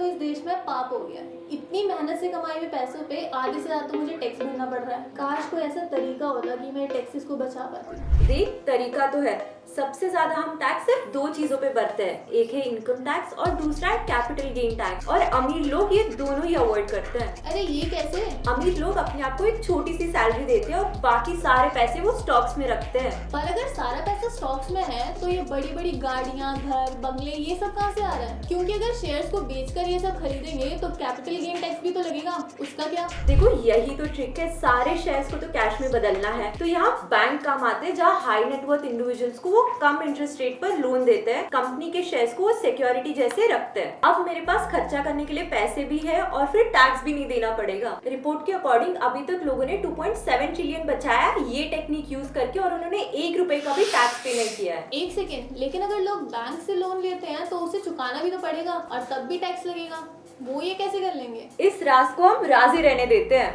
तो इस देश में पाप हो गया है। इतनी मेहनत से कमाए हुए पैसों पे आधे से ज्यादा तो मुझे टैक्स भरना पड़ रहा है। काश कोई ऐसा तरीका होता कि मैं टैक्सेस को बचा पाती। देख, तरीका तो है। सबसे ज्यादा हम टैक्स सिर्फ दो चीजों पे भरते हैं, एक है इनकम टैक्स और दूसरा है कैपिटल गेन टैक्स। और अमीर लोग ये दोनों ही अवॉइड करते हैं। अरे ये कैसे? अमीर लोग अपने आप को एक छोटी सी सैलरी देते हैं और बाकी सारे पैसे वो स्टॉक्स में रखते हैं। पर अगर सारा पैसा स्टॉक्स में है तो ये बड़ी बड़ी गाड़ियां, घर, बंगले ये सब कहाँ से आ रहा है? क्योंकि अगर शेयर्स को बेचकर ये सब खरीदेंगे तो कैपिटल गेन टैक्स भी तो लगेगा, उसका क्या? देखो, यही तो ट्रिक है। सारे शेयर्स को तो कैश में बदलना है, तो यहाँ बैंक काम आते हैं, जहाँ हाई नेटवर्थ इंडिविजुअल्स को वो कम इंटरेस्ट रेट पर लोन देते हैं। कंपनी के शेयर्स को वो सिक्योरिटी जैसे रखते हैं। अब मेरे पास खर्चा करने के लिए पैसे भी है और फिर टैक्स भी नहीं देना पड़ेगा। रिपोर्ट के अकॉर्डिंग अभी तक लोगों ने 2.7 ट्रिलियन बचाया ये टेक्निक यूज करके, और उन्होंने 1 रुपए का भी टैक्स पे नहीं किया है। एक सेकेंड, लेकिन अगर लोग बैंक से लोन लेते हैं तो उसे चुकाना भी तो पड़ेगा और तब भी टैक्स लगेगा। वो ये कैसे कर लेंगे? इस राज को हम राजी रहने देते हैं।